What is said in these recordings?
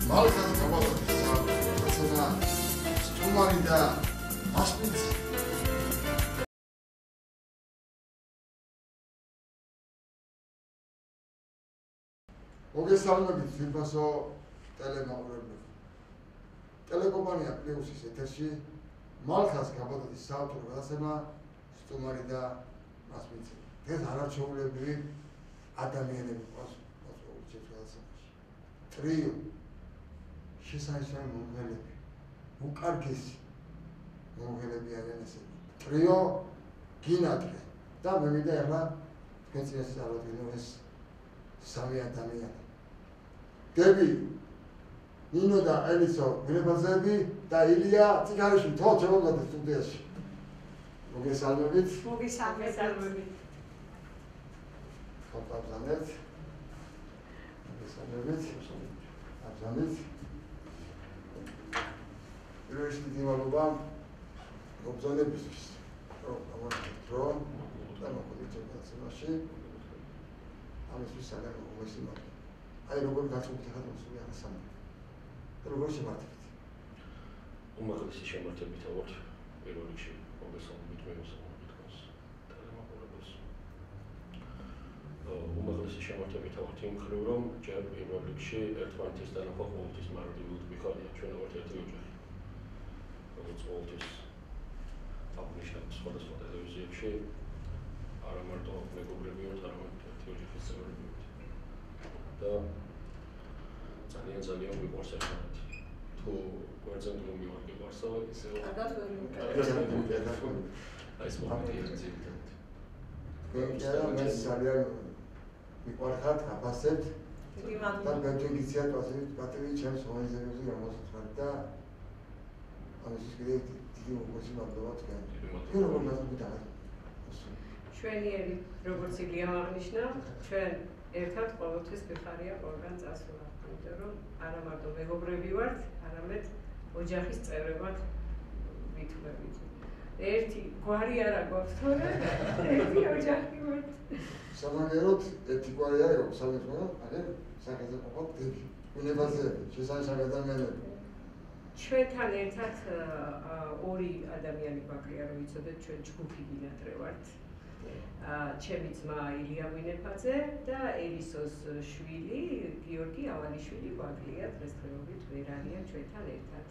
მალხას გამოვადის ასენა სტუმარი და მასპინძი მოგესალმებით ვიფასო ტელემაყურებლები ტელეკომპანია პლუსის ეთერში მალხას გამოვადის საავტორო გადაცემა სტუმარი და მასპინძი ეს არაჩვეულებრივი ადამიანები ყავს გადაცემაში ტრიო შესანიშნავი მომღერლები უკარგესი მომღერლები არიან ესენი ტრიო გინატრე და მე მინდა ახლა თქვენ წინაშე დავადგინო ეს სამი ადამიანი დები ნინო და ელისო გრებაზები და ილია ციგარიშვილი თო შემოგდათ სტუდიაში მოგესალმებით მოგესალმებით ხოთაბზანეთ მოგესალმებით აბზანეთ პირველი დიმალობა მოგზაურებისთვის რომ და მოგვიდეთ გადაცემაში ამისთვის საგანო მოგესალმებით აი როგორ გაწუხეთ ახლა მოსული არასამი როგორ შემართებით უმაღლესი შემართებით ავართ პირველ რიგში მოგესალმებით მეგობრებს ტელემაყურებელს უმაღლესი შემართებით ავართ იმ მხრივ რომ ჯერ პირველ რიგში ერთმანეთის დანახვა ყოველთვის მარადიული ვიხარია ჩვენ ვართ ერთი ოჯახი როგორც ყოველთვის აღნიშნავთ სხვადასხვა ტელევიზიებში არა მარტო მეგობრები ვართ არამედ ერთი ოჯახის წევრები ვართ და ძალიან მიყვარს ერთმანეთი თუ გვერდზე რომ მივარგებარსო ისე კარგად ვერ აი ეს მომენტია ძირითადად გეჭირა მე ძალიან მიყვარხარ აფასეთ და ბედრიგიცია პატივი ჩემს ორგანიზაციაზე გამოსცემ და ამის კიდე დიდი მოგოჩი მადლობა თქვენ როგორ გასაგებია ჩვენიერი როგორც ილია აღნიშნა ჩვენ ერთად ყოველთვის ვიხარია ყველგან წასვლა იმიტომ რომ არა მარტო მეგობრები ვართ არამედ ოჯახის წევრებად ვითვლებით ერთი გვარი არა გვაქვს თორე ერთი ოჯახი ვართ სამაგეროთ ერთი გვარი არა გვაქვს სამაგეროთ არა საკაზე ყოფილ დები უნებაზეები შესანიშნავი ადამიანები ჩვენთან ერთად ორი ადამიანი გვაქვს რომ ვიცოდეთ ჩვენ ჯგუფი გინატრე ვართ ჩემი ძმა ილია ვინეფაძე და ელისოს შვილი გიორგი ავალიშვილი გვაქვს დღესდღეობით ვერ არიან ჩვენთან ერთად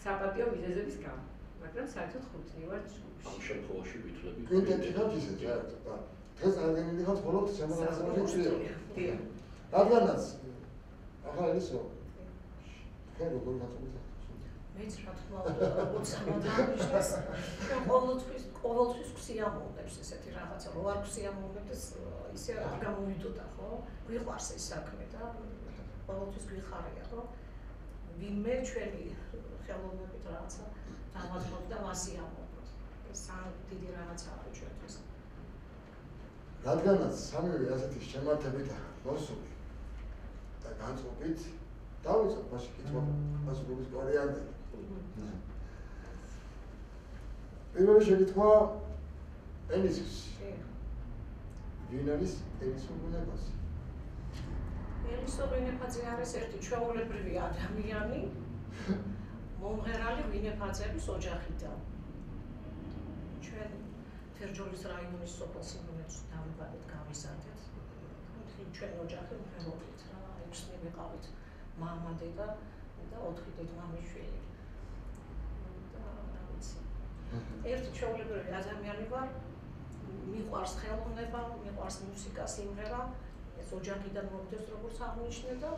საპატიო მიზეზების გამო მაგრამ საერთოდ ხუთნი ვართ ჯგუფში ამ შემთხვევაში ვითვლები კინტეტი ხარ ისე საერთოდ და დღეს ადამიანი ხარ მხოლოდ შემოგვიყვანოს რადგანაც ახლა ელისო თქვენ როგორ გაწუხეთ მეც რა თქმა უნდა უცნაურად ამიშნეს ყოველთვის ქსიამოვნებს ესეთი რაღაცა რო არ ქსიამოვნებს ისე არ გამოვიდოდა ხო გვიყვარს ეს საქმე და ყოველთვის გვიხარია ხო ვინმე ჩვენი ხელოვნებით რაღაცა დავაწყოთ და ვასიამოვნოთ ეს დიდი რაღაცა არის ჩვენთვის რადგანაც სამივე ასეთი შემართებით მოსული და განწყობით დავიწყოთ მაშინ კითხვა მასობის ვარიანტი პირველი შეკითხვა ელისის ვინ არის ელისო ვინეფაძე ელისო ვინეფაძე არის ერთი ჩვეულებრივი ადამიანი მომღერალი ვინეფაძეების ოჯახიდან ჩვენ თერჯოლის რაიონის სოფელ სიმონეთში დავიბადეთ გავიზარდეთ ჩვენი ოჯახი მღერობით რა 6 ვიყავით მამა დედა და 4 დედმამიშვილი ერთი ჩვეულებრივი ადამიანი ვარ მიყვარს ხელოვნება მიყვარს მუსიკა სიმღერა ეს ოჯახიდან მოვიდეს როგორც აღნიშნე და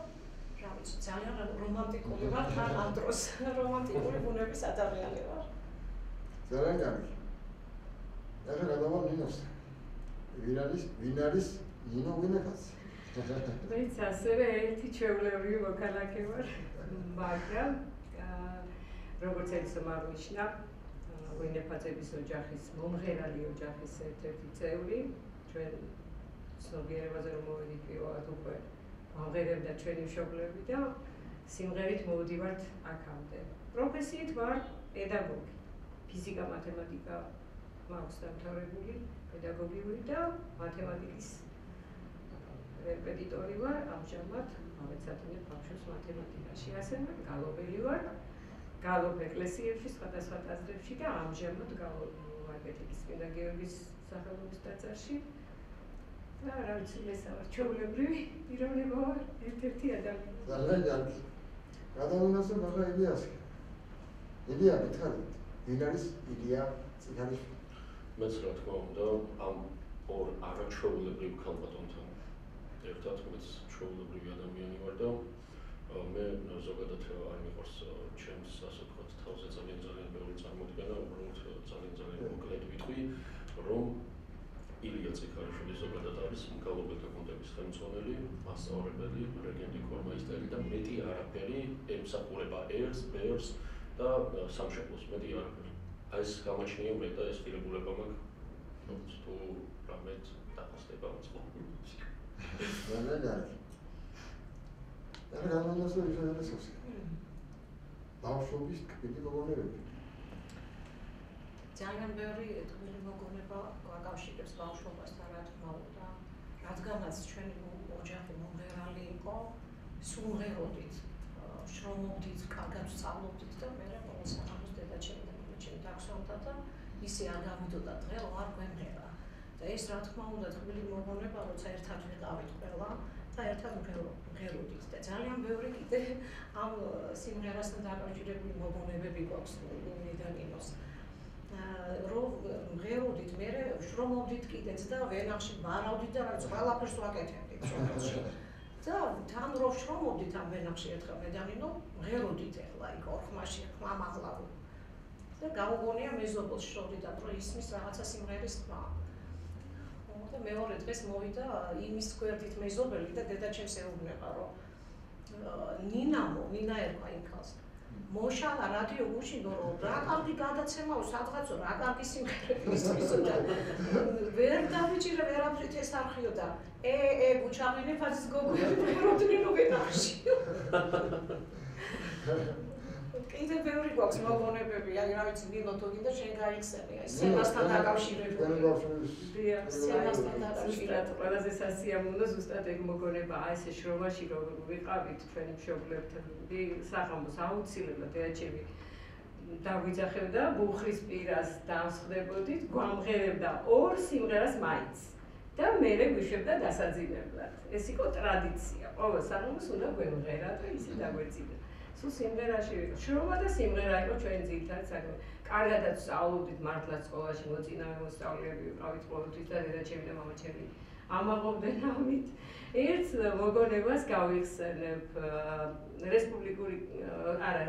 რა ვიცი ძალიან რომანტიკული ვარ ამ დროს რომანტიკული ბუნების ადამიანი ვარ ძალიან კარგი ახლა გადავალ ნინოს ვინ არის ნინო ვინეფაძე მეც ასევე ერთი ჩვეულებრივი მოქალაქე ვარ მაგრამ როგორც ელისო აღნიშნა ვინეფაძეების ოჯახის მომღერალი ოჯახის ერთ-ერთი წევრი ჩვენ ცნობიერებაზე რომ მოვედით პირველად უკვე მომღერებდა ჩვენი მშობლები და სიმღერით მოვდივართ აქამდე პროფესიით ვარ პედაგოგი ფიზიკა მათემატიკა მაქვს დამთავრებული პედაგოგიური და მათემატიკის რეპეტიტორი ვარ, ამჟამად ავეცადინებ ბავშვებს მათემატიკაში. ასევე გალობელი ვარ, გალობ ეკლესიებში, სხვადასხვა ტაძრებში და ამჟამად გალობ მარკეტიკის წმინდა გიორგის სახელობის ტაძარში. და რა ვიცი, მესამე ჩვეულებრივი პიროვნება ვარ, ერთ-ერთი ადამიანი. ძალიან კარგი. გადავინახოთ ახლა ილიას. ილია, გითხარით, ვინ არის ილია წიგანიშვილი? მეც რა თქმა უნდა, ამ ორ არაჩვეულებრივ ქალბატონთან ერთად მეც ჩვეულებრივი ადამიანი ვარ და მე ზოგადად არ მიყვარს ჩემს ასე ვთქვათ თავზე ძალიან ბევრი წარმოდგენა, უბრალოდ ძალიან მოკლედ ვიტყვი, რომ ილია წიგანიშვილი ზოგადად არის გალობელთა გუნდების ხელმძღვანელი, მასწავლებელი, რეგენტი ქორმაისტერი და მეტი არაფერი ემსახურება ერთს, ბევრს და სამშობლოს მეტი არაფერი. აი ეს გამოჩნია მე და ეს ღირებულება მაქვს თუ რამეთ დაფასდება მოწყობილი. ძალიან კარგი. და განმეორდა ისე ბავშვობის თქმელი მოგონებები. ძალიან ბევრი თქმელი მოგონება გაკავშირებს ბავშვობასთან, რა თქმა უნდა. რადგანაც ჩვენი ოჯახი მომღერალი იყო, სულღეროდით, შრომობდით, კარგად ვსწავლობდით და მე ყოველ საღამოს დედაჩემი და მამაჩემი დაგვსვამდა და ისე არ გამიდოდა დღე, რომ არ გვემღერა. და ეს რა თქმა უნდა თქმელი მოგონება, როცა ერთად ვიყავით ყველა და ერთად ვღეროდით და ძალიან ბევრი კიდე ამ სიმღერასთან დაკავშირებული მოგონებები გვაქვს ნინიდან ნინოს. რომ ღეროდით, მე შრომობდით კიდეც და ვენახში ვარავდით და რაღაც ყველაფერს ვაკეთებდით სოფელში. და თან რომ შრომობდით ამ ვენახში ერთხელ მე და ნინო ღეროდით ახლა იქ ორხმაში ხმამაღლავი. და გამოგონია მეზობელს შევდიდან რომ ისმის რაღაცა სიმღერის ხმა. და მეორე დღეს მოვიდა იმის გვერდით მეზობელი და დედაჩემს ეუბნება რომ ნინა ერქვა იმ ქალს. მოშალა რადიო გუშინო რომ რა კარგი გადაცემაო სადღაცო რა კარგი სიმღერები ისმისო და ვერ დავიჭირე ვერაფრით ეს არხიო და გუჩაღინე ფაზის გოგოები როდინო ვენახში. კიდე ბევრი გვაქვს მოგონებები, აი რა ვიცი, ნინო თუ გინდა შენ გაიხსენე, აი სცენასთან დაკავშირებული. სცენასთან დაკავშირებული. ყველაზე სასიამოვნო ზუსტად ეგ მოგონება, აი ეს შრომაში რომ ვიყავით ჩვენი მშობლებთან, საღამოს აუცილებლად დედაჩემი დაგვიძახებდა, ბუხრის პირას დავსხდებოდით, გვამღერებდა ორ სიმღერას მაინც. და მერე გვიშვებდა დასაძინებლად. ეს იყო ტრადიცია. ყოველ საღამოს უნდა გვემღერა და ისე დაგვეწინა. სულ სიმღერაში შრომა და სიმღერა იყო ჩვენი ძირითადი საქმე. კარგადაც სწავლობდით მართლაც სკოლაში მოწინავე მოსწავლეები ვიყავით ყოველთვის და დედაჩემი და მამაჩემი ამაყობდნენ ამით. ერთ მოგონებას გავიხსენებ, რესპუბლიკური,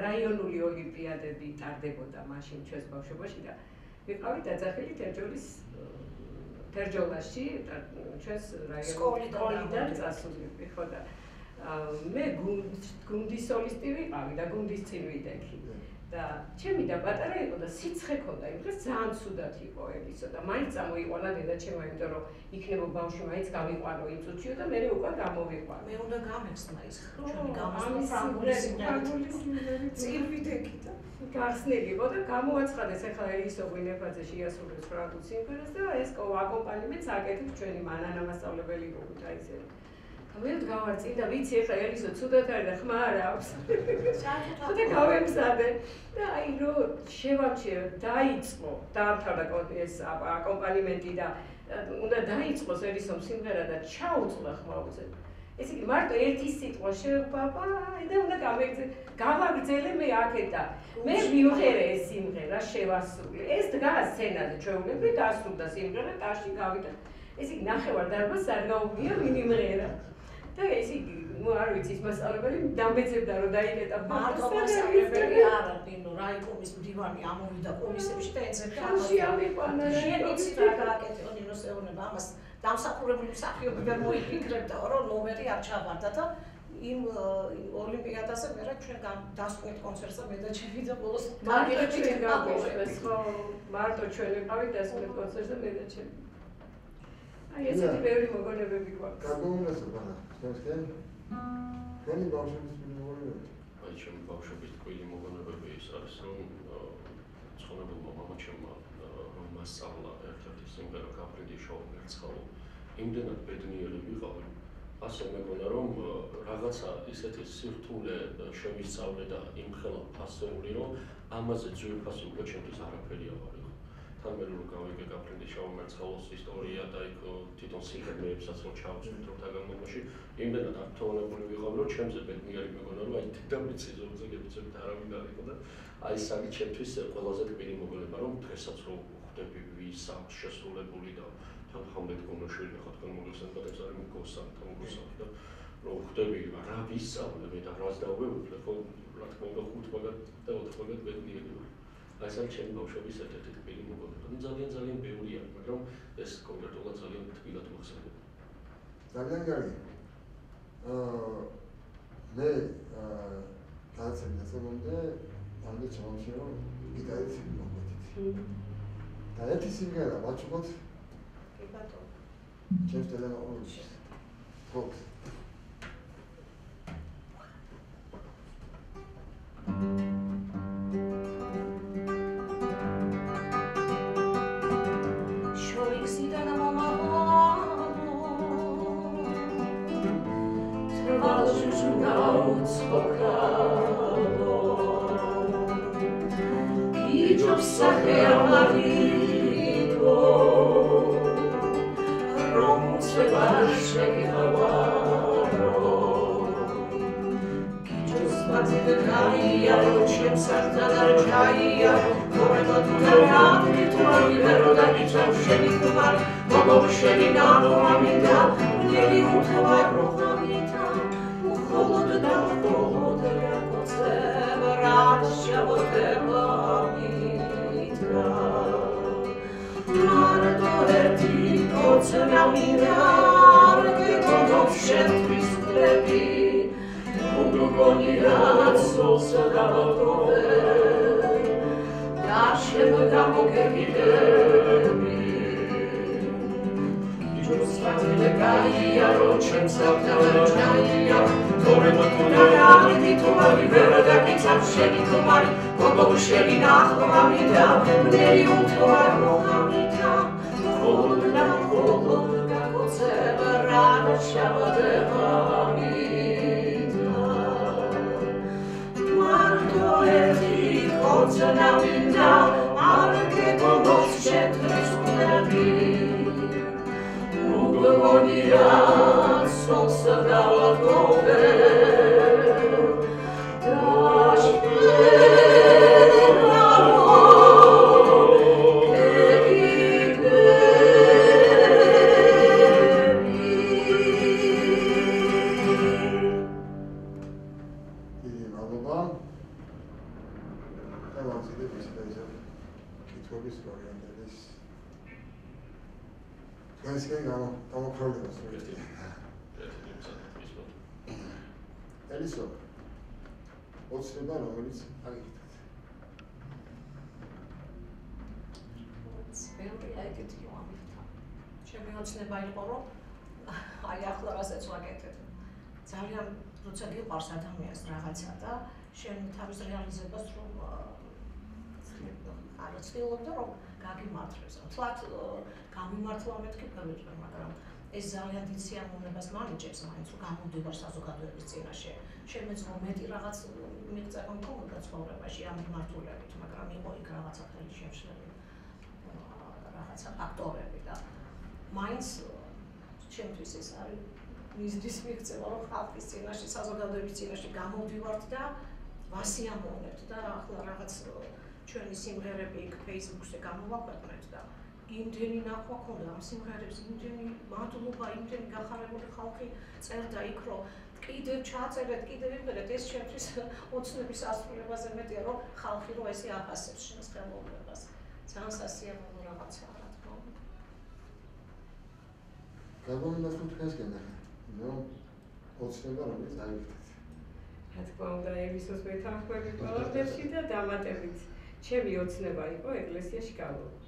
რაიონული ოლიმპიადები ტარდებოდა მაშინ ჩვენს ბავშვობაში და ვიყავით დაძახილი თერჯოლაში, ჩვენს რაიონიდან წასულები, ხო და მე გუნდის სოლისტი ვიყავი და გუნდის წინ ვიდექი და ჩემი და პატარა იყო და სიცხე ქონდა იმ დღეს ძალიან ცუდად იყო ელისო და მაინც წამოიყვანა დედაჩემმა იმიტომ რომ იქნება ბავშვი მაინც გამიყვანო იმ წუთშიო და მე უკვე გამოვიყვანო. მე უნდა გამეხსნა ის ჩვენი გამოსვლა სიმღერით წინ ვიდექი და გახსნილი იყო და გამოაცხადეს ახლა ელისო ღვინეფაძე შეასრულებს ფრანგულ სიმღერას და ეს აკომპანიმენტს აკეთებს ჩვენი მანანა მასწავლებელი გოგოთა ისე მე გავარწი და ვიცი ახლა ელისო ცუდად არის და ხმა არ აქვს. და გავემზადე და აი რომ შევამჩიე დაიწყო დაამთავრდა ეს აკომპანიმენტი და უნდა დაიწყოს ელისომ სიმღერა და ჩაუწყდა ხმაურზე. ეს იგი მარტო ერთი სიტყვა შევბაბა და უნდა გავაგრძელე მე აქეთ და მე მივღერე ეს სიმღერა შევასრულე. ეს დგას სცენაზე ჩვეულებრივ დასრულდა სიმღერა ტაში გავიდა. ეს იგი ნახევარ დარბაზს არ გაუგია ვინ იმღერა. და ეს იგი, არ ვიცი, ის მასწავლებელი დამბეცებდა რომ დაიკეტა მარტო მასწავლებელი არა, ნინო, რაიკომის მდივანი ამოვიდა კომისებში და ეძებდა ხალხი ამიყვანა. შენ იცი რა გააკეთე ნინოს ეუბნება ამას დამსახურებული მსახიობი ვერ მოიფიქრებდა რომ ნომერი არ ჩავარდა და იმ ოლიმპიადაზე მე ჩვენ დასწყვეტ კონცერტზე მე და ჩემი და ბოლოს მაგერები გავიშვეს, ხო, მარტო ჩვენ ვიყავით დასწყვეტ კონცერტზე მე და ჩემი. აი ესეთი ბევრი მოგონებები გვაქვს. გადმოუნდესო ბანა, შენ ჩვენი ბავშვების მოგონებები. აი ჩემი ბავშვების თქმელი მოგონებები ის არის რომ ცხონებულმა მამაჩემმა რომ მასწავლა ერთ-ერთი სიმღერა გაფრინდი შოუ ერცხალო იმდენად ბედნიერი ვიყავი ასე მეგონა რომ რაღაცა ისეთი სირთულე შემისწავლე და იმხელა ფასეული რომ ამაზე ძვირფასი უკვე ჩემთვის არაფერი აღარ იყო. თან მე რომ გავიგე გაფრინდი შავმერცხალოს ისტორია და იქ თვითონ სიღრმეებსაც რომ ჩავწვით რომ თაგამობაში იმდენად აქტუალებული ვიყავ რომ ჩემზე ბედნიერი მეგონა რომ აი დედამიწის ზოგზე გეცემთ არავინ არ იყო და აი ეს არის ჩემთვის ყველაზე ტკბილი მოგონება რომ დღესაც რომ ხვდები ვის აქვს შესრულებული და თან ხამდე გონოშვილი ხო თქვენ მოგესალმებით ეს არის მგოსა და მგოსა და რომ ხვდები რა ვისწავლებ და რას დავვევებ ხო რა თქმა უნდა 5 მაგათ და 4 მაგათ ბედნიერი ვარ. აი ეს არის ჩემი ბავშვობის ერთ-ერთი ტკბილი მოგონება. ძალიან ბევრი არის, მაგრამ ეს კონკრეტულად ძალიან ტკბილად მოხსენდება. ძალიან კარგი. მე განსაკუთრებით ასამდე ამდა ჩამოვშე რომ გიტარით მოგვეთით. და ერთი სიმღერა ვაჩუქოთ. კი ბატონო. ჩემს ტელეფონში. ხო. ელისო ოცნება რომელიც აგიხდეთ. ბევრი აიგეთი ამით. ჩემი ოცნება იყო რომ აი ახლა რასაც ვაკეთებ. ძალიან როცა გიყვარს ადამიანს რაღაცა და შენ თავის რეალიზებას რომ არ ცდილობდა რომ გაგიმართლებს. თვათ გამიმართლა მეთქი ფერვეჭვე, მაგრამ ეს ძალიან დიდ სიამოვნებას მანიჭებს მაინც რომ გამოდივარ საზოგადოების წინაშე. შემეძლო მეტი რაღაც მიღწევა მქონდა ცხოვრებაში ამ მიმართულებით, მაგრამ იყო იქ რაღაცა ხელი შემშლელი რაღაცა ფაქტორები და მაინც ჩემთვის ეს არის მიზნის მიღწევა რომ ხალხის წინაშე, საზოგადოების წინაშე გამოდივართ და ვასიამოვნებთ და ახლა რაღაც ჩვენი სიმღერები იქ Facebook-ზე გამოვაქვეყნეთ და იმდენი ნახვა ქონდა ამ სიმღერებს, იმდენი მადლობა, იმდენი გახარებული ხალხი წერდა იქ რომ კიდევ ჩაწერეთ, კიდევ იმღერეთ, ეს ჩემთვის ოცნების ასრულებაზე მეტია რომ ხალხი რომ ესე აფასებს შენს ხელოვნებას. ძალიან სასიამოვნო რაღაცაა რა თქმა უნდა. გაგონებას თუ თქვენსკენ რომ ოცნება რომელიც აიგდეთ. რა თქმა უნდა ელისოს მეთანხმები ყველაფერში და დამატებით ჩემი ოცნება იყო ეკლესიაში გალობა.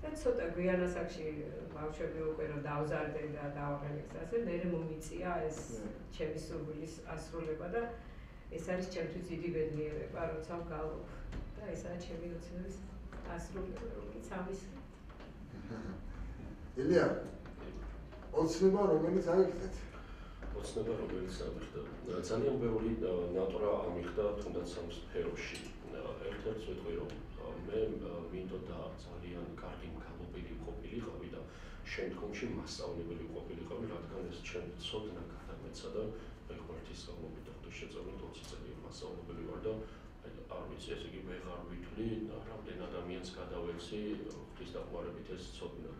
და ცოტა გვიან ასაკში ბავშვები უკვე რომ დავზარდნენ და დავაყენეს ასე მე მომიწია ეს ჩემი სურვილის ასრულება და ეს არის ჩემთვის დიდი ბედნიერება როცა ვგალობ და ეს არის ჩემი ოცნების ასრულება რომელიც ამის ილია ოცნება რომელიც აიგდეთ ოცნება რომელიც ამიხდა ძალიან ბევრი ნატრა ამიხდა თუნდაც ამ სფეროში ერთ-ერთს ვიტყვი რომ მე მინდოდა ძალიან კარგი მგალობელი ყოფილიყავი და შემდგომში მასწავლებელი ყოფილიყავი რადგან ეს ჩემ ცოდნა გადამეცა და მეხმართის სწავლობით და ღვთის შეწევნით 20 წელი მასწავლებელი ვარ და არ ვიცი ესე იგი ვეღარ ვითვლი რამდენ ადამიანს გადავეცი ღვთის დახმარებით ეს ცოდნა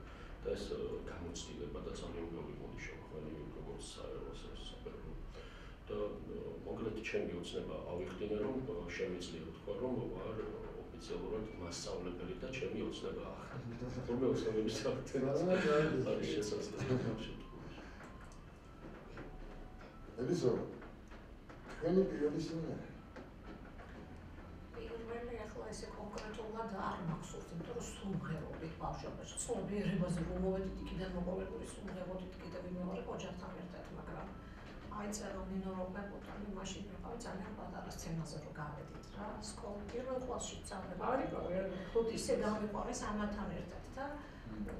და ეს გამოცდილება და ძალიან ბევრი მოდიშობა ხანი როგორც საერთოდ საფერმო და მოგლეთ ჩემი ოცნება ავიხდინე რომ შემიძლია ვთქვა რომ ვარ ოფიციალურად მასწავლებელი და ჩემი ოცნება ახლა თუმცა ოცნების საფრთხე არის შესაძლებელი ელისო თქვენი პირველი სიმღერა პირველი ახლა ესე კონკრეტულად არ მახსოვს იმიტომ რომ სულღერობით ბავშვობაში ცნობიერებაზე რომ მოვედით იქიდან მოყოლებული სულღერობით კიდევ ვიმეორე ოჯახთან ერთად მაგრამ აი წერო მინორობებოდა მაშინ ვიყავი ძალიან პატარა სცენაზე რომ გავედით რა სკოლა პირველ კლასში წავედი ისე გამიყვანეს ამათთან ერთად და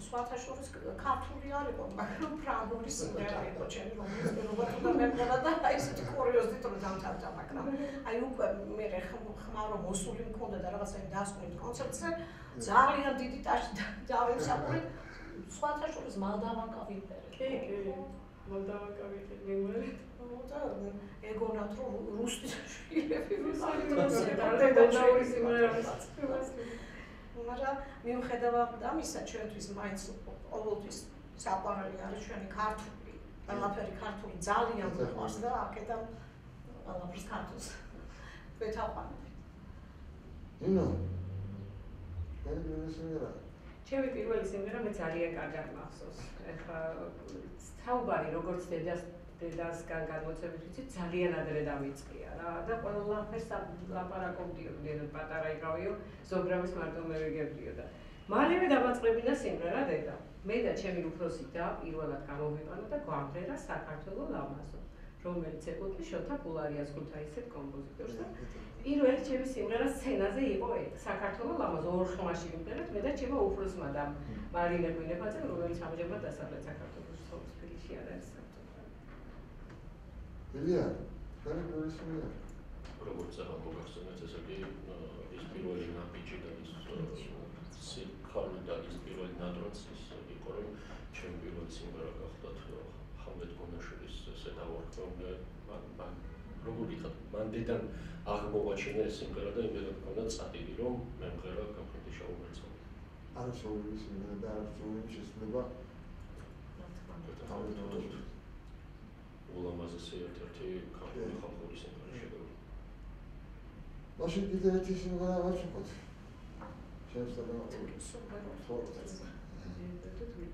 სხვათა შორის ქართული არ იყო მაგრამ ფრანგული სიმღერა იყო ჩემი რომელიც მეგობრად უნდა მემღერა და აი ესეთი კურიოზით რომ დამთავრდა მაგრამ აი უკვე მე ხმარო მოსული მქონდა და რაღაცა დასკვნით კონცერტზე ძალიან დიდი ტაში დავიმსახურე სხვათა შორის მალდავანკა ვიფერეთ კი მალდავანკა ვიფერეთ და ეგონათ რომ რუსეთის შვილები მაგრამ მიუხედავად ამისა ჩვენთვის მაინც ყოველთვის საყვარელი არის ჩვენი ქართული ყველაფერი ქართული ძალიან მიყვარს და აქედან ყველაფერს ქართულს ვეთაყვანებ ნინო შემიძლია ჩემი პირველი სიმღერა მე ძალიან კარგად მახსოვს ეხლა თაუბარი როგორც დედასგან განმოცემით ვიცი ძალიან ადრე დავიწყია რა და ყველაფერს ლაპარაკობდიო მდენად პატარა იყავიო ზოგრამის მარტო მე ვიგებდიო და მალევე დამაწყებინა სიმღერა დედა მე და ჩემი უფროსი და პირველად გამოვიყანა და გვამღერა საქართველოს ლამაზო რომელიც ეკუთვნის შოთა პულარიას ქუთაისელ კომპოზიტორს და პირველი ჩემი სიმღერა სცენაზე იყო საქართველოს ლამაზო ორ ხმაში ვიმღერეთ მე და ჩემო უფროსმა და მარინე გვინებაძე რომელიც ამჟამად დასავლეთ საქართველოს სკოლის ფილში არის ილია თქვენი პირველი სიმღერა როგორც ახლა მოგახსენეთ ესე იგი ის პირველი ნაბიჯი და ის სიკარი და ის პირველი ნატრაც ის იყო რომ ჩემი პირველი სიმღერა გახლდათ ხამლეთ გონაშვილის ესე დავარქვე მან როგორ გითხათ მან დედან აღმოვაჩინა ეს სიმღერა და იმედად მქონდა წადილი რომ მემღერა გამხდი შაუმერცო არ შოურის სიმღერა და არ შოურის შესრულება ულამაზესი ერთ-ერთი ქართული ხალხური სიმღერა შეგიძლია. მაშინ კიდევ ერთი სიმღერა ვაჩუქოთ. შეიძლება Better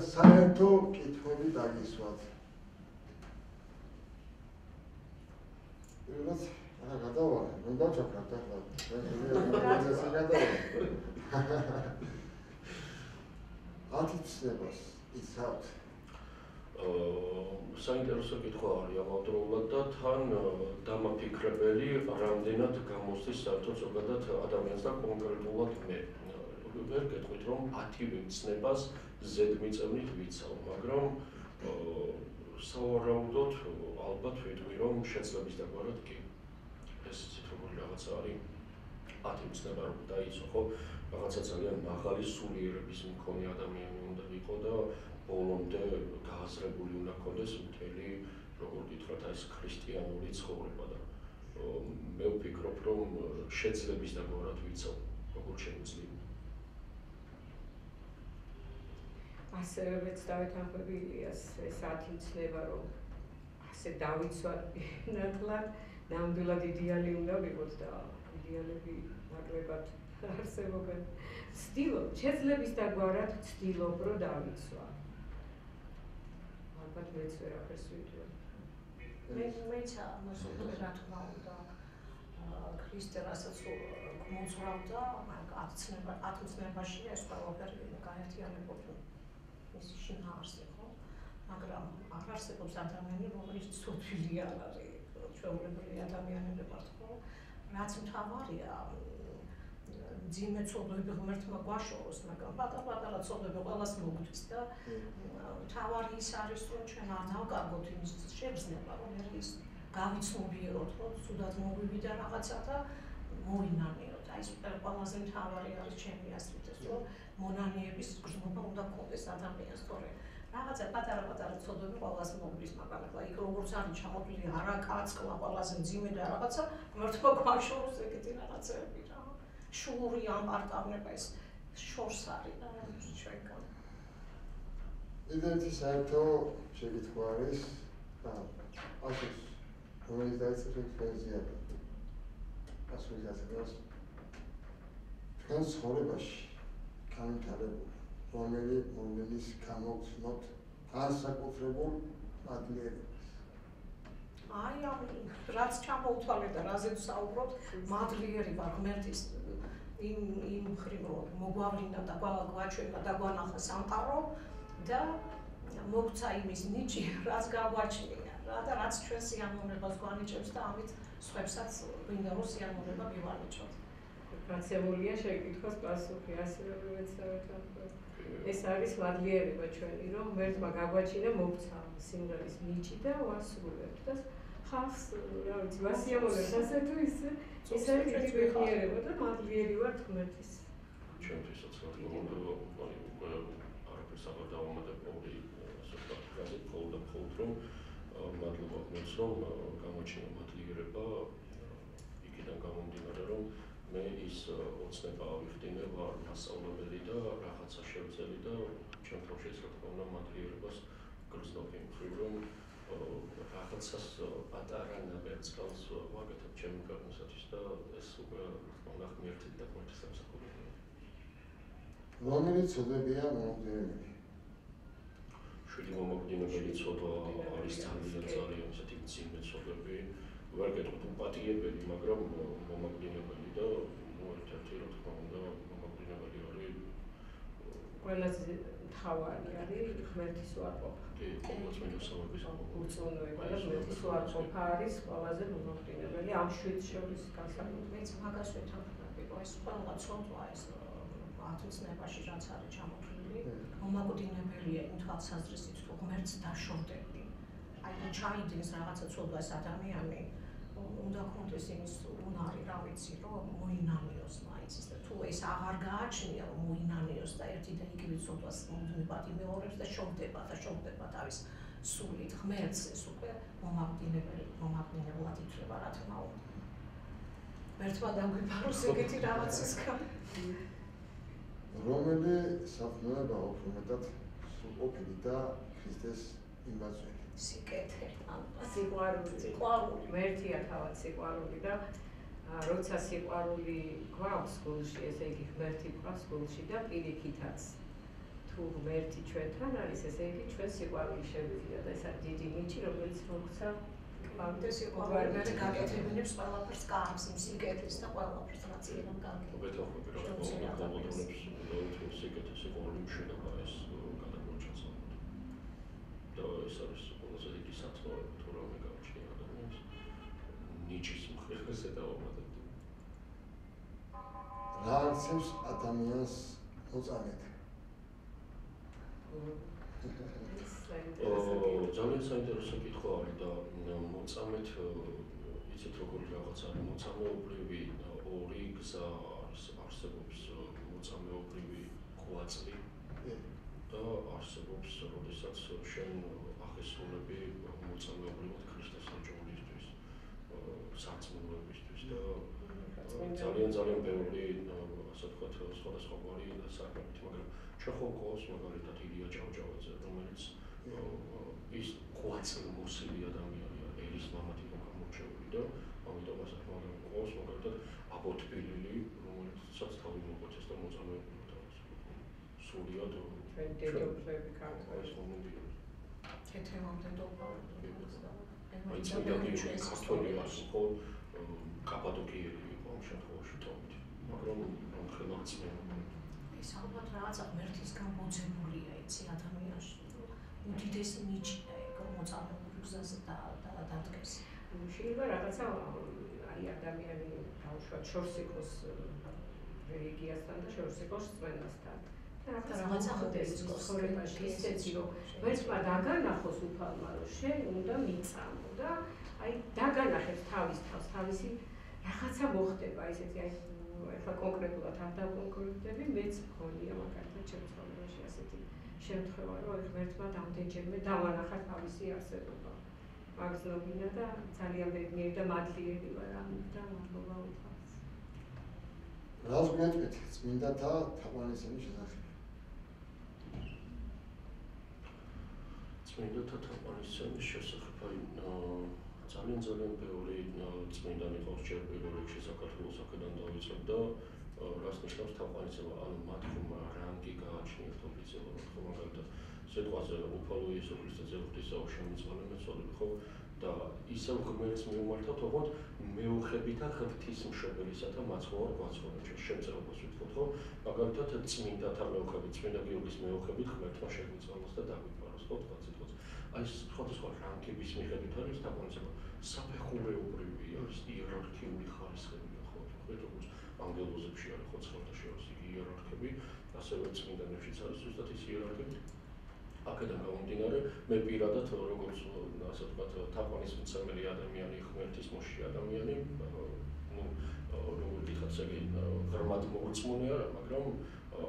საერთო კითხვები დაგისვათ. პირველად რა გადავარ, რომ დავჩაქრათ ახლა. ეს გადავარ. 10 ცნებას იცავთ. საინტერესო კითხვა არის ამავდროულად და თან დამაფიქრებელი რამდენად გამოსდის საერთოდ ზოგადად ადამიანს და კონკრეტულად მე. ვერ გეტყვით რომ 10-ვე ცნებას ზედმიწევნით ვიცავ, მაგრამ სავარაუდოდ ალბათ ვიტყვი რომ შეძლების დაგვარად კი. ეს ციფრული რაღაცა არის 10 ცნება რომ დაიცო, ხო? რაღაცა ძალიან მაღალი სულიერების მქონე ადამიანი უნდა იყო და ბოლომდე გააზრებული უნდა ქონდეს მთელი, როგორ გითხრათ, ეს ქრისტიანული ცხოვრება და მე ვფიქრობ რომ შეძლების დაგვარად ვიცავ, როგორ შემიძლია. ასევე ვეცდავით ახები ილიას ეს 10 ცნება რომ ასე დავიცვათ ნათლად, ნამდვილად იდეალი უნდა ვიყოთ და იდეალები ნაკლებად არსებობენ. ვცდილობ, შეძლების დაგვარად ვცდილობ რომ დავიცვა. ალბათ მეც ვერაფერს ვიტყვი. მეც ამას ვიტყვი რა თქმა უნდა. ქრისტე რასაც მოძრავდა, 10 ცნებაში ეს ყველაფერი გაერთიანებოდა. ის შინაარსი ხო, მაგრამ არ არსებობს ადამიანი, რომელიც ცოდვილი არ არის, ჩვეულებრივი ადამიანები ვართ ხო, რაც მთავარია, მძიმე ცოდვები ღმერთმა გვაშოროს, მაგრამ პატარ-პატარა ცოდვები ყველას მოგთვის და მთავარი ის არის, რომ ჩვენ არ დავკარგოთ იმის შეგრძნება, რომ ის გავიცნობიეროთ, ხო, ცუდად მოგვივიდა რაღაცა და მოინანიოთ. აი ეს ყველაზე მთავარი არის ჩემი აზრით, რომ მონანიების გრძნობა უნდა გქონდეს ადამიანს, თორე რაღაცა პატარა-პატარა ცოდვები ყველას მოგვის, მაგრამ ახლა იქ როგორც არის ჩამოთვლილი არაკაცკლა ყველაზე მძიმე და რაღაცა ღმერთმა გვაშოროს ეგეთი რაღაცები რა. შუური ამპარტავნება ეს შორს არის და ჩვენგან. იდეეთი საერთო შეკითხვა არის და ასოს რომელიც დაიწყებს ფენზია. ასოს ასეთას თქვენ ცხოვრებაში განვითარებული, რომელიც გამოგცნოთ განსაკუთრებულ მადლიერებას. აი ამ რაც ჩამოვთვალე და რაზეც საუბრობთ, მადლიერი ვარ ღმერთის იმ მხრივ რომ მოგვავლინა და გვაჩვენა და გვანახა სამყარო და მოგცა იმის ნიჭი, რაც გაგვაჩნია რა და რაც ჩვენ სიამოვნებას გვანიჭებს და ამით სხვებსაც გვინდა რომ სიამოვნება მივანიჭოთ. გაცემულია შეკითხვის პასუხი, ასევე ვეცდავთ ახლა. ეს არის მადლიერება ჩვენი, რომ ღმერთმა გაგვაჩინა მოგცა სიმღერის ნიჭი და ვასრულებთ და ხალხს, რა ვიცი, ვასიამოვნებთ ასე თუ ისე. ეს არის დიდი მადლიერება და მადლიერი ვართ ღმერთის. ჩვენთვისაც არაფერს აღარ დავამატებოდი, ასე ვთქვათ, მხოლოდ რომ მადლობა ღმერთს, რომ გამოჩინა მადლიერება იქიდან გამომდინარე, რომ მე ის ოცნება ავიხდინე ვარ მასწავლებელი და რაღაცა შევძელი და ჩემ თავშიც რა თქმა უნდა მადლიერებას გრძნობ იმ მხრივ, რომ რაღაცას პატარა ნაბერწკალს ვაკეთებ ჩემი გარნისათვის და ეს უკვე უნდა ღმერთი და ღმერთის სამსახურია. რომელიც ცოდებია მომგდენელი. შვიდი მომგდენებელი ცოდვა არის ძალიან ისეთი მძიმე ცოდვები. ვერ გეტყვით უპატიებელი, მაგრამ მომგდენებელი და ერთ-ერთი რა თქმა უნდა მომგდენებელი არის. ყველაზე მთავარი არის ღმერთის უარყოფა. უწონოება და ღმერთის უარყოფა არის ყველაზე მომგდენებელი ამ შვიდს შორის განსაკუთრებით. მეც მაგას ვეთანხმები, რომ ეს ყველა ცოდვა ეს 10 ცნებაში რაც არის ჩამოთვლილი, მომგდენებელია იმ თვალსაზრისით, რომ ღმერთს დაშორდები. აი ჩაიდგეს რაღაცა ცოდვას ადამიანი უნდა ქონდეს იმის უნარი, რა ვიცი, რომ მოინანიოს მაინც და თუ ეს აღარ გააჩნია, რომ მოინანიოს და ერთი და იგივე ცოდვას მომდინებად იმეორებს და შობდება თავის სულით ღმერთს ეს უკვე მომაკვდინებლად ითვლება რა თქმა უნდა. ღმერთმა დაგვიფაროს ეგეთი რაღაცისგან. რომელი საქმეა უფრო მეტად სრულყოფილი და ქრისტეს იმბაცველი? სიკეთე, სიყვარული. ღმერთია თავად სიყვარული და როცა სიყვარული გვაქვს გულში, ესე იგი ღმერთი გვაქვს გულში და პირიქითაც თუ ღმერთი ჩვენთან არის, ესე იგი ჩვენ სიყვარული შევიძლია და ეს არის დიდი ნიჭი, რომელიც მოგვცა ამიტომ სიყვარული გაკეთებინებს ყველაფერს კარგს, იმ სიკეთეს და ყველაფერს რაც იქნება კარგი. მეთაური რომ სიკეთე სიყვარული მშვიდობა ეს გადამოჭრას. და ეს არის ყველაზე დიდი სათნოება თუ რამე გავჩნია ადამიანს ნიჭის მხრიდან ზედაობად. რა არცევს ადამიანს მოწამეთ? ძალიან საინტერესო კითხვა არის და მოწამეთ იცით როგორი რაღაც არის მოწამეობრივი ორი გზა არსებობს მოწამეობრივი კვაწლი და არსებობს როდესაც შენ აღესრულები მოწამეობრივად ქრისტეს საჯავრისთვის სარწმუნოებისთვის და ძალიან ბევრი ასე ვთქვათ სხვადასხვაგვარი საქმეებით, მაგრამ ჩვენ ხო გვყავს მაგალითად ილია ჭავჭავაძე, რომელიც ის კვაწლ მოსილი ადამიანია, ერის მამათი გამორჩეული და ამიტომ ასე გვყავს მაგალითად აბოთბილილი, რომელსაც თავი მოგვეცეს და მოწამეობრივად არის სულიად ჩვენ დედოფლები ქართველი მომდიო. თეთრემამდე დობა. აი წმინდანი ქართველია, ხო კაპადოკიელი იყო ამ შემთხვევაში თომით, მაგრამ ხელახ წმინდა. ეს ალბათ რაღაცა ღმერთისგან მოძებურია, იცი ადამიანში. უდიდესი ნიჭია ეგ მოწამეობრივ გზაზე დადგეს. შეიძლება რაღაცა აი ადამიანი დაუშვათ შორს იყოს რელიგიასთან და შორს იყოს წმენდასთან. რაღაცა ხდეს ცხოვრებაში ისეთი რომ ვერცმა დაგანახოს უფალმა რომ შენ უნდა მიწამო და აი დაგანახებს თავის თავს თავისი რაღაცა მოხდება ისეთი აი ეხლა კონკრეტულად არ დავკონკრეტები მეც მქონია მაგალითად ჩემს ცხოვრებაში ასეთი შემთხვევა რომ ღმერთმა რამდენჯერმე დავანახა თავისი არსებობა მაგზნობინა და ძალიან ბედნიერი და მადლიერი ვარ ამით და მადლობა უფალს. რას გვეტყვით წმინდათა თაყვანისცემის შესახებ? წმინდათა თაყვანისცემის შესახებ ძალიან ბევრი წმინდანი ყავს ჯერ პირველ რიგში საქართველოს აქედან დავიწყებ და რას ნიშნავს თაყვანისცემა, ანუ მათ ხომ რანგი გააჩნიათ ოფიციალურად, ხო მაგალითად სიტყვაზე უფალო იესო ქრისტე ძელღმრთისაო შემიწყალე მეცოდები, ხო და ისევ ღმერთს მიუმართავთ, ოღონდ მეუხებითა ღვთისმშობელისა და მაცხოვარ გვაცხოვარ შემწეობას ვთქვათ, ხო მაგალითად წმინდათა მეუხებით, წმინდა გიორგის მეუხებით ღმერთმა შეგვიწყალოს და დაგვიფაროს, ხო თქვა სიტყვაზე. აი სხვადასხვა რანგების მიხედვით არის თაყვანისცემა, საფეხურეობრივი არის, იერარქიული ხარისხებია, ხო თქვით როგორც ანგელოზებში არის ხო ცხოველთა შორის იგი იერარქები, ასევე წმინდანებშიც არის ზუსტად ის იერარქები. აქედან გამომდინარე, მე პირადად როგორც ასე ვთქვათ თაყვანისმცემელი ადამიანი, ღმერთის მოში ადამიანი, როგორ გითხრათ, ესე იგი ღრმად მორწმუნე არა, მაგრამ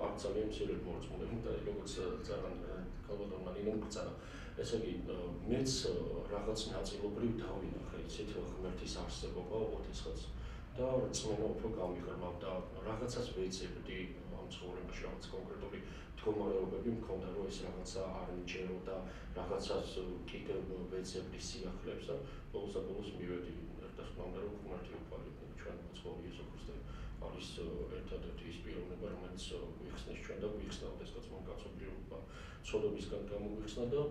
არ ძალიან მცირედ მორწმუნე და როგორც ძალიან კალბატონმა ნინომ გწარა. ესე იგი მეც რაღაც ნაწილობრივ დავინახე იცით ღმერთის არსებობა ოთესღაც და რწმენა უფრო გამიღრმავ და რაღაცას ვეძებდი ამ ცხოვრებაში რაღაც კონკრეტული მდგომარეობები მქონდა რომ ეს რაღაცა არ მიჭერო და რაღაცას კიდევ ვეძებდი სიახლეებს და ბოლოს მივედი ერთად მომდა რომ ღმერთი უფალი ჩვენ მოცხოვრი იესო ქრისტე არის ერთადერთი ის პიროვნება რომელიც გვიხსნის ჩვენ და გვიხსნავდეს რაც მომკაცობრიობა ცოდობისგან გამოგვიხსნა და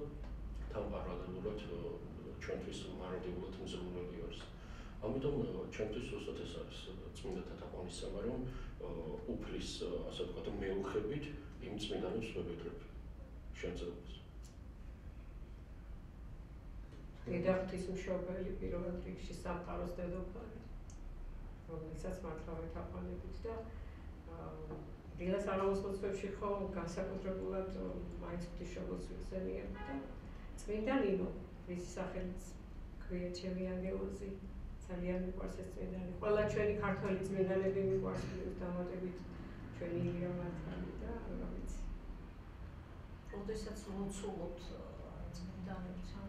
თან პარალელურად ჩვენთვის მარადეულად მზრუნველი არის. ამიტომ ჩვენთვის უბრალოდ ეს არის წმინდათა თაყვანისცემა, რომ უფლის ასე ვთქვათ მეუხებით იმ წმინდანებს ვებედრებ შემწეობას. დედა ღვთისმშობელი პირველ რიგში სამყაროს დედოფალი, რომელსაც მართლავე თაყვანებით და დილას არამოსლოცვებში ხო განსაკუთრებულად მაინც ღვთისმშობელს ვიხსენიებ და წმინდა ნინო, ვისი სახელიც ქვია ჩემი ანგელოზი, ძალიან მიყვარს ეს წმინდანი. ყველა ჩვენი ქართველი წმინდანები მიყვარს დამატებით ჩვენი ილია მართალი და რომელიც სულოთ წმინდანებთან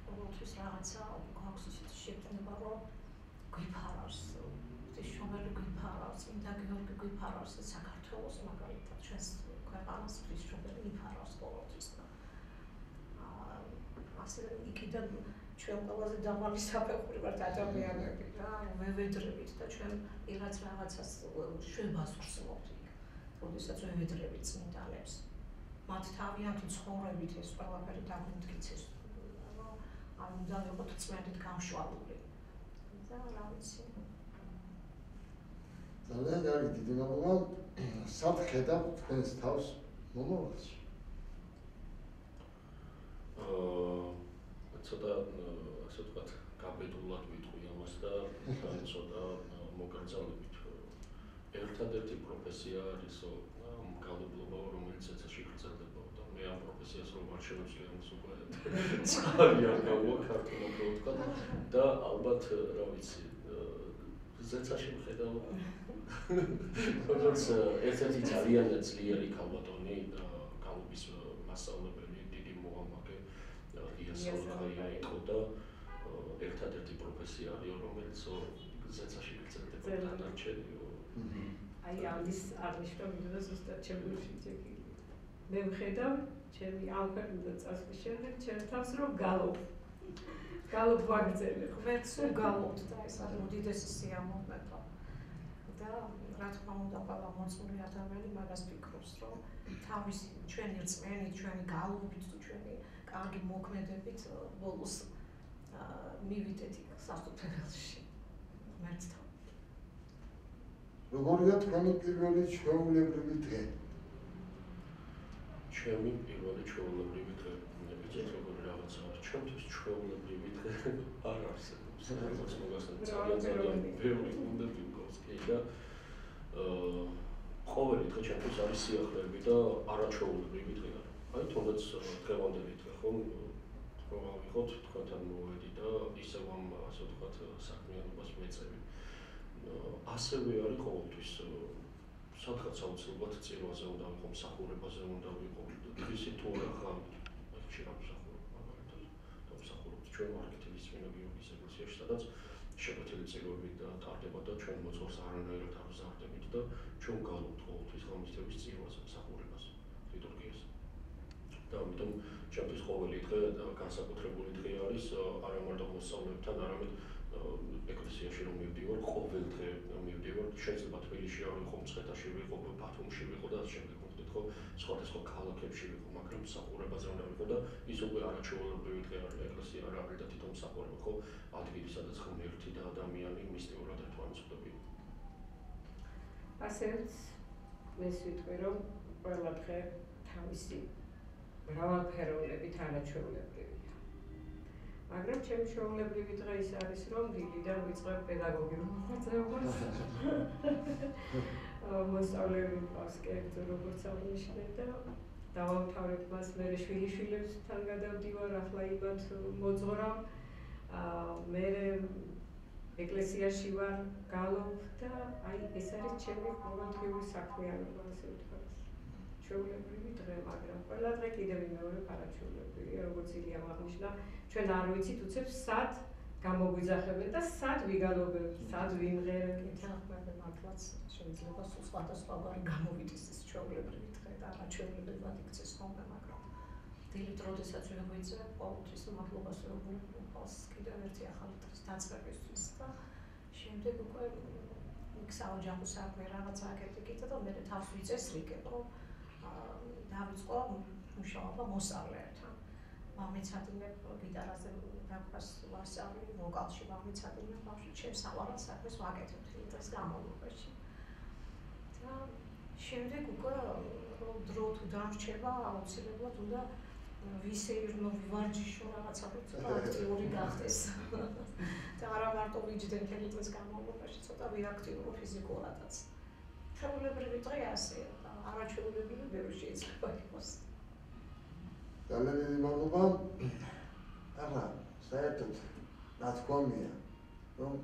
ყოველთვის რაღაცა გვაქვს ისეთი შეგრძნება, რომ გვიფარავს ღვთისმშობელი გვიფარავს, წმინდა გიორგი გვიფარავს და საქართველოს მაგალითად ჩვენს ქვეყანას ღვთისმშობელი იფარავს ყოველთვის. ასე იქიდან ჩვენ ყველაზე დამალი საფეხური ვართ ადამიანები რა, ვევედრებით და ჩვენ რაღაც რაღაცას შვებას ვხსნობთ იქ. როდესაც ვევედრებით წმინდანებს. მათ თავიანთი ცხოვრებით ეს ყველაფერი დაგვიმტკიცეს. არ უნდა ვიყოთ წმენდით გამშვალული. და რა ვიცი. ძალიან კარგი, დიდი მადლობა. სად ხედავთ თქვენს თავს მომავალში? ცოტა ასე ვთქვათ, გაბედულად ვიტყვი ამას და ცოტა მოგაგრძელებით. ერთადერთი პროფესია არის მგალობლობა, რომელიც ეცაში გრძელდება და მე ამ პროფესიას რომ არ შევეძლია ამას უკვე წყალი არ გავუვა ქართულად რო ვთქვათ და ალბათ რა ვიცი ზეცაში ვხედავ როგორც ერთ-ერთი ძალიან ძლიერი ქალბატონი გალობის მასწავლებელი დიდი მოამაგე იასონია იყო და ერთადერთი პროფესია არის რომელიც ზეცაში გრძელდება დანარჩენი აი ამის აღნიშნა მინდოდა ზუსტად ჩემი შეჭექილი. მე ვხედავ ჩემი ამ ქვეყნიდან წასვლის შემდეგ ჩემ თავს რომ გალობ ვაგრძელებ. მე სულ გალობთ და ეს არის უდიდესი სიამოვნება. და რა თქმა უნდა ყველა მოწმული ადამიანი მაგას ფიქრობს, რომ თავისი ჩვენი რწმენით, ჩვენი გალობით თუ ჩვენი კარგი მოქმედებით ბოლოს მივიდეთ იქ სასწორებელში. ღმერთთან. როგორია თქვენი პირველი ჩვეულებრივი დღე? ჩემი პირველი ჩვეულებრივი დღე. იცით როგორი რაღაცა არის? ჩემთვის ჩვეულებრივი დღე არ არსებობს. როგორც მოგახსენებთ, ძალიან ბევრი უნდა ვიმგოს კი და ყოველი დღე ჩემთვის არის სიახლეები და არაჩვეულებრივი დღე არის. აი თუნდაც დღევანდელი დღე ხომ ვიყოთ თქვენთან მოვედი და ისევ ამ ასე ვთქვათ საქმიანობას ვეწევი. ასევე არის ყოველთვის სადღაც აუცილებლად წირვაზე უნდა ვიყო, მსახურებაზე უნდა ვიყო. ისი თუ რა ხარ, შეიძლება მსახურობ მაგალითად და მსახურობთ ჩვენ მარკეტინგის წმინდა გიორგის ეკლესიაში, სადაც შეკვეთილი წირვები და ტარდება და ჩვენ მოძღვრს არანაირად არ ვზარდებით და ჩვენ გალობთ ყოველთვის ღამისთების წირვაზე, მსახურებას, ლიტურგიაზე. და ამიტომ ჩემთვის ყოველი დღე განსაკუთრებული დღე არის არა მარტო მოსწავლეებთან, არამედ ეკლესიაში რომ მივდივარ, ყოველ დღე მივდივარ, შეიძლება თბილისში არ ვიყო, მცხეთაში ვიყო, ბათუმში ვიყო და შემდეგ მოხდეთ ხო, სხვადასხვა ქალაქებში ვიყო, მაგრამ მსახურებაზე უნდა ვიყო და ის უკვე არაჩვეულებრივი დღე არის, ეკლესია არ არის და თვითონ მსახურება ხო, ადგილი სადაც ღმერთი და ადამიანი მისტიურად ერთმანეთსხვდებიან. ასეც ეს ვიტყვი რომ ყველა დღე თავისი მრავალფეროვნებით არაჩვეულებრივია. მაგრამ ჩემი ჩვეულებრივი დღე ის არის, რომ დილიდან ვიწყებ პედაგოგიურ მოღვაწეობას. მოსწავლეები მყავს კერძო, როგორც აღნიშნე და დავამთავრებ მას, მე შვილიშვილებთან გადავდივარ, ახლა იმათ მოძღვრავ. მე ეკლესიაში ვარ, გალობ და აი ეს არის ჩემი ყოველდღიური საქმიანობა, ასე ვთქვათ. ჩვეულებრივი დღე, მაგრამ ყველა დღე კიდევ მეორე არაჩვეულებრივია, როგორც ილიამ აღნიშნა. ჩვენ არ ვიცით უცებ სად გამოგვიძახებენ და სად ვიგალობენ, სად ვიმღერენ. კითხავენ მართლაც შეიძლება სულ სხვადასხვაგვარი გამოვიდეს ეს ჩვეულებრივი დღე და არაჩვეულებრივად იქცეს ხოლმე, მაგრამ დილით როდესაც ვიღვიძებ, ყოველთვის მადლობას ვუყურს კიდევ ერთი ახალი დღის დაწყებისთვის და შემდეგ უკვე იქ საოჯახო საქმე რაღაცა აკეთებ და მე თავს ვიწესრიგებ, რომ დავიწყო მუშაობა მოსწავლეებთან. ვამეცადინებ გიტარაზე დაკვრას ვასწავლი, ვოკალში ვამეცადინებ, ბავშვი ჩემს სავალალ საქმეს ვაკეთებ დღის განმავლობაში. და შემდეგ უკვე დრო თუ დამრჩება, აუცილებლად უნდა ვისეირნო, ვივარჯიშო რაღაცა, ცოტა აქტიური გახდეს. და არა მარტო ვიჯდე მთელი დღის განმავლობაში, ცოტა ვიაქტივრო ფიზიკურადაც. ჩვეულებრივი დღე ასეა და არაჩვეულებრივი ბევრი შეიძლება იყოს. ძალიან დიდი მადლობა. ახლა საერთოდ ნათქვამია, რომ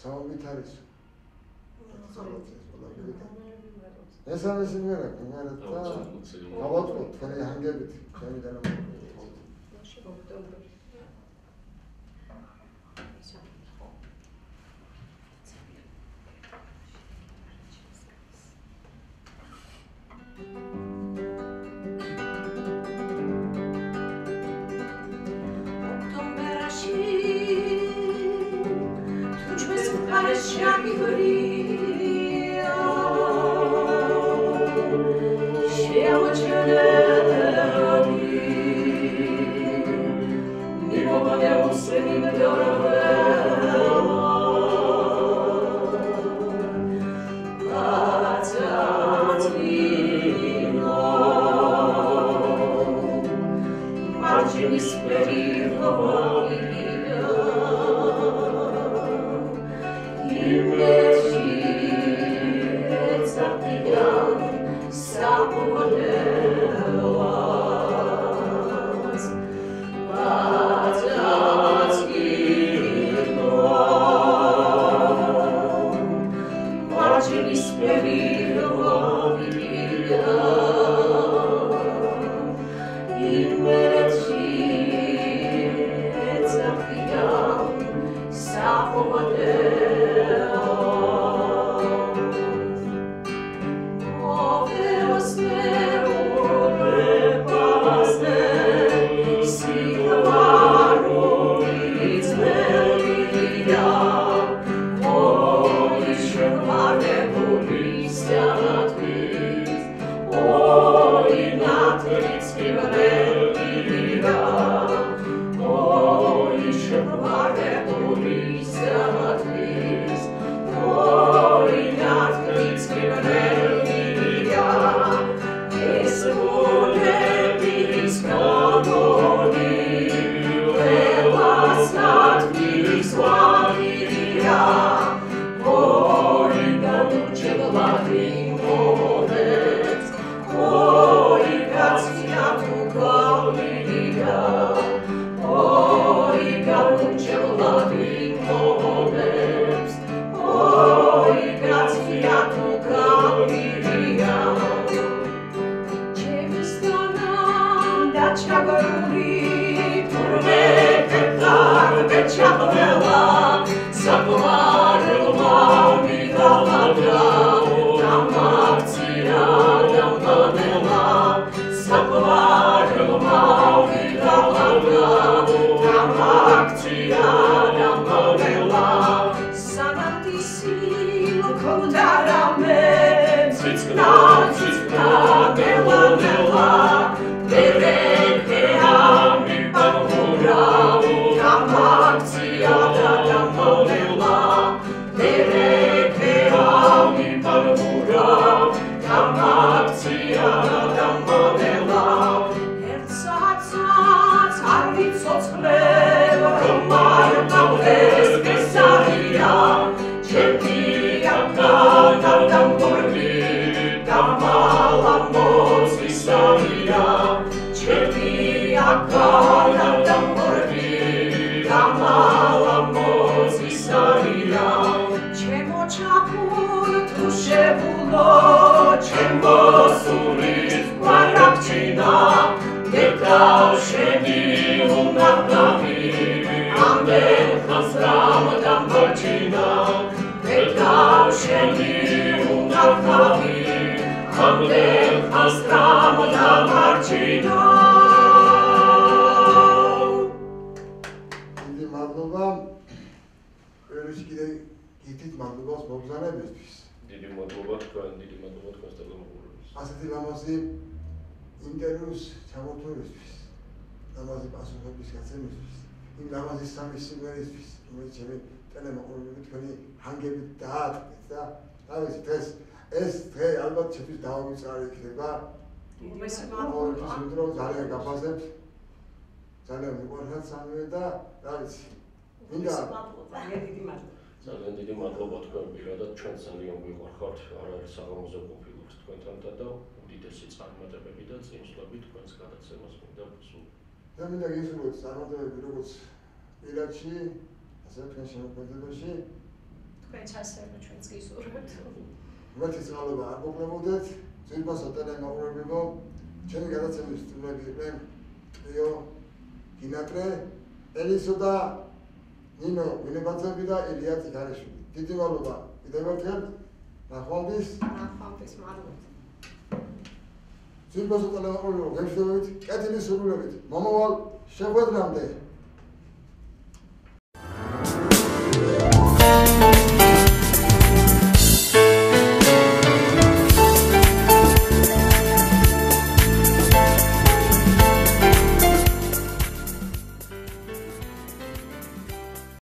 საუბით არის მესამე სიმღერა გმარად და გავაწყოთ თქვენი ჰანგებით ჩემი დანამატი ოქტომბერი ძალიან დიდი მადლობა თქვენ პირადად ჩვენ ძალიან გვიყვარხართ არ არის საღამოზე ყოფილობთ თქვენთან და უდიდესი წარმატებები და წინსვლები თქვენს გადაცემას მინდა სულ. და მინდა გისურვოთ წარმატებები როგორც პირადში, ასევე თქვენ შემოქმედებაში. თქვენ ჩასწრება ჩვენც გისურვებთ. მათი წყალობა არ მოგლებოდეთ, ძირფასად ტელემოყურებებო, ჩემი გადაცემის სტუმრები იყვნენ ტყიო, გინატრე, ელისო და ნინო გვინებაძეები და ილია წიგარიშვილი. დიდი მადლობა კიდევ ერთხელ, ნახვამდის. ნახვამდის, მადლობთ. ძირფასად ტელემოყურებებო, გემშვიდობით, კეთილი სურვილებით, მომავალ შეხვედრამდე.